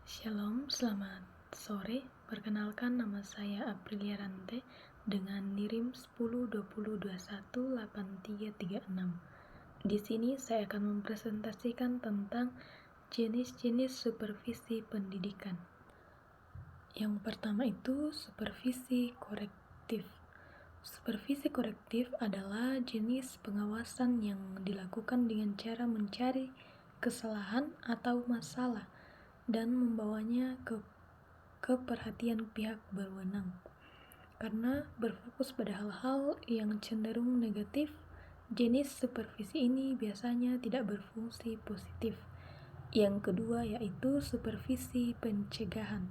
Shalom, selamat sore. Perkenalkan, nama saya Aprilia Rante dengan NIRIM 1020218336. Di sini saya akan mempresentasikan tentang jenis-jenis supervisi pendidikan. Yang pertama itu supervisi korektif. Supervisi korektif adalah jenis pengawasan yang dilakukan dengan cara mencari kesalahan atau masalah dan membawanya ke perhatian pihak berwenang. Karena berfokus pada hal-hal yang cenderung negatif, jenis supervisi ini biasanya tidak berfungsi positif. Yang kedua yaitu supervisi pencegahan.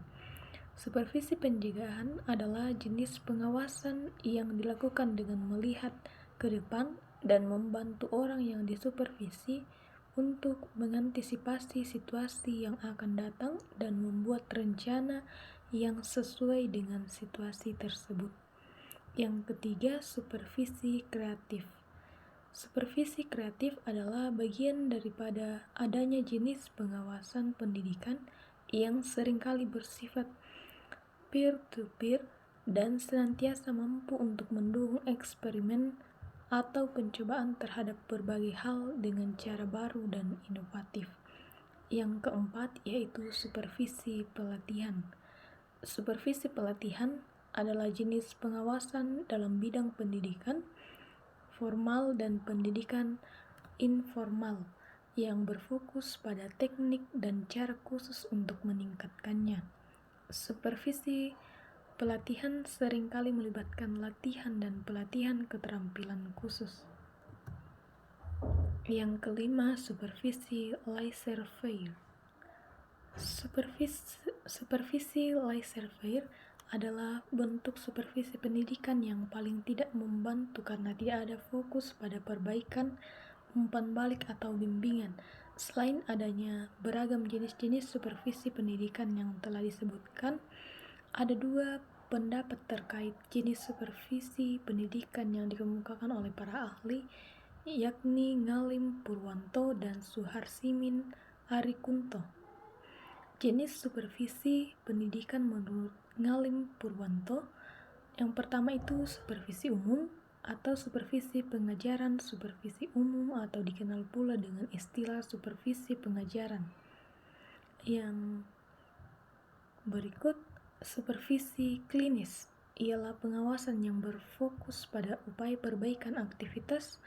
Supervisi pencegahan adalah jenis pengawasan yang dilakukan dengan melihat ke depan dan membantu orang yang disupervisi untuk mengantisipasi situasi yang akan datang dan membuat rencana yang sesuai dengan situasi tersebut. Yang ketiga, supervisi kreatif. Supervisi kreatif adalah bagian daripada adanya jenis pengawasan pendidikan yang seringkali bersifat peer-to-peer dan senantiasa mampu untuk mendukung eksperimen atau pencobaan terhadap berbagai hal dengan cara baru dan inovatif. Yang keempat yaitu supervisi pelatihan. Supervisi pelatihan adalah jenis pengawasan dalam bidang pendidikan formal dan pendidikan informal yang berfokus pada teknik dan cara khusus untuk meningkatkannya. Supervisi pelatihan seringkali melibatkan latihan dan pelatihan keterampilan khusus. Yang kelima, supervisi laissez-faire. Supervisi laissez-faire adalah bentuk supervisi pendidikan yang paling tidak membantu karena tidak ada fokus pada perbaikan, umpan balik atau bimbingan. Selain adanya beragam jenis-jenis supervisi pendidikan yang telah disebutkan, ada dua pendapat terkait jenis supervisi pendidikan yang dikemukakan oleh para ahli, yakni Ngalim Purwanto dan Suharsimin Arikunto. Jenis supervisi pendidikan menurut Ngalim Purwanto, yang pertama itu supervisi umum atau supervisi pengajaran. Supervisi umum atau dikenal pula dengan istilah supervisi pengajaran. Yang berikut, supervisi klinis ialah pengawasan yang berfokus pada upaya perbaikan aktivitas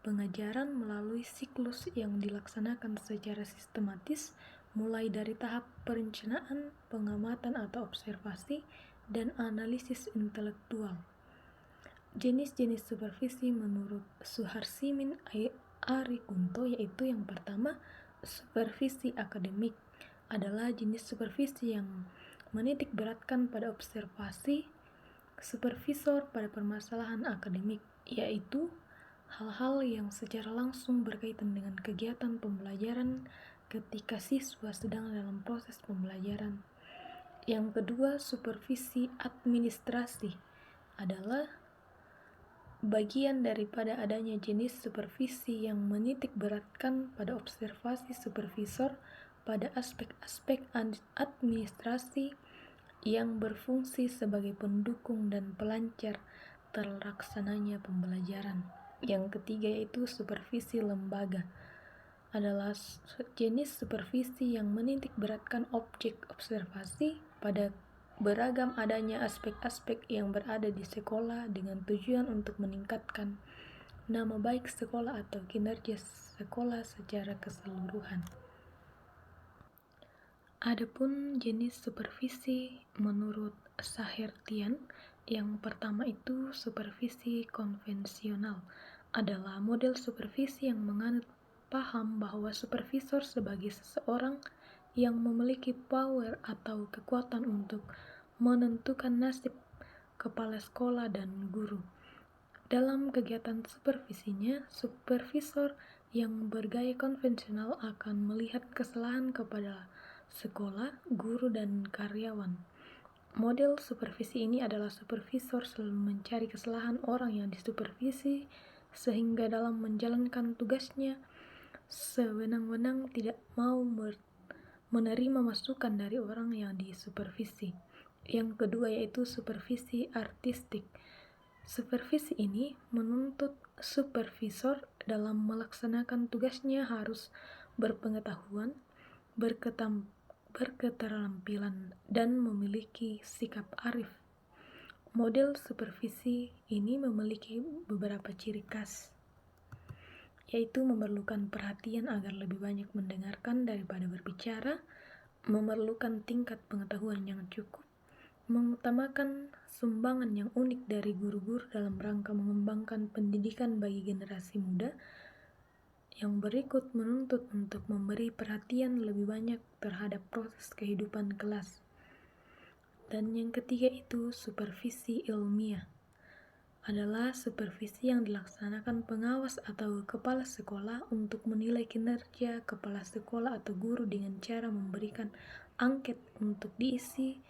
pengajaran melalui siklus yang dilaksanakan secara sistematis, mulai dari tahap perencanaan, pengamatan atau observasi, dan analisis intelektual. Jenis-jenis supervisi menurut Suharsimin Arikunto yaitu yang pertama, supervisi akademik adalah jenis supervisi yang menitik beratkan pada observasi supervisor pada permasalahan akademik, yaitu hal-hal yang secara langsung berkaitan dengan kegiatan pembelajaran ketika siswa sedang dalam proses pembelajaran. Yang kedua, supervisi administrasi adalah bagian daripada adanya jenis supervisi yang menitik beratkan pada observasi supervisor pada aspek-aspek administrasi yang berfungsi sebagai pendukung dan pelancar terlaksananya pembelajaran. Yang ketiga yaitu supervisi lembaga adalah jenis supervisi yang menitik beratkan objek observasi pada beragam adanya aspek-aspek yang berada di sekolah dengan tujuan untuk meningkatkan nama baik sekolah atau kinerja sekolah secara keseluruhan. Adapun jenis supervisi menurut Sahertian, yang pertama itu supervisi konvensional adalah model supervisi yang menganut paham bahwa supervisor sebagai seseorang yang memiliki power atau kekuatan untuk menentukan nasib kepala sekolah dan guru. Dalam kegiatan supervisinya, supervisor yang bergaya konvensional akan melihat kesalahan kepada sekolah, guru, dan karyawan. Model supervisi ini adalah supervisor selalu mencari kesalahan orang yang disupervisi sehingga dalam menjalankan tugasnya sewenang-wenang tidak mau menerima masukan dari orang yang disupervisi. Yang kedua yaitu supervisi artistik. Supervisi ini menuntut supervisor dalam melaksanakan tugasnya harus berpengetahuan, berketerampilan, dan memiliki sikap arif. Model supervisi ini memiliki beberapa ciri khas, yaitu memerlukan perhatian agar lebih banyak mendengarkan daripada berbicara, memerlukan tingkat pengetahuan yang cukup, mengutamakan sumbangan yang unik dari guru-guru dalam rangka mengembangkan pendidikan bagi generasi muda. Yang berikut menuntut untuk memberi perhatian lebih banyak terhadap proses kehidupan kelas. Dan yang ketiga itu supervisi ilmiah. Adalah supervisi yang dilaksanakan pengawas atau kepala sekolah untuk menilai kinerja kepala sekolah atau guru dengan cara memberikan angket untuk diisi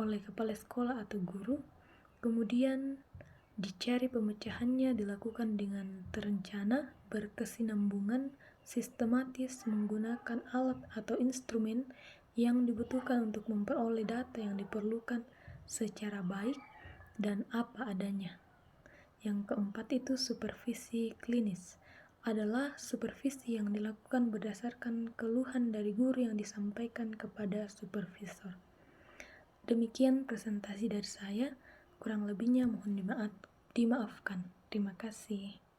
oleh kepala sekolah atau guru, kemudian dicari pemecahannya dilakukan dengan terencana, berkesinambungan, sistematis, menggunakan alat atau instrumen yang dibutuhkan untuk memperoleh data yang diperlukan secara baik dan apa adanya. Yang keempat itu supervisi klinis, adalah supervisi yang dilakukan berdasarkan keluhan dari guru yang disampaikan kepada supervisor. Demikian presentasi dari saya, kurang lebihnya mohon dimaafkan. Terima kasih.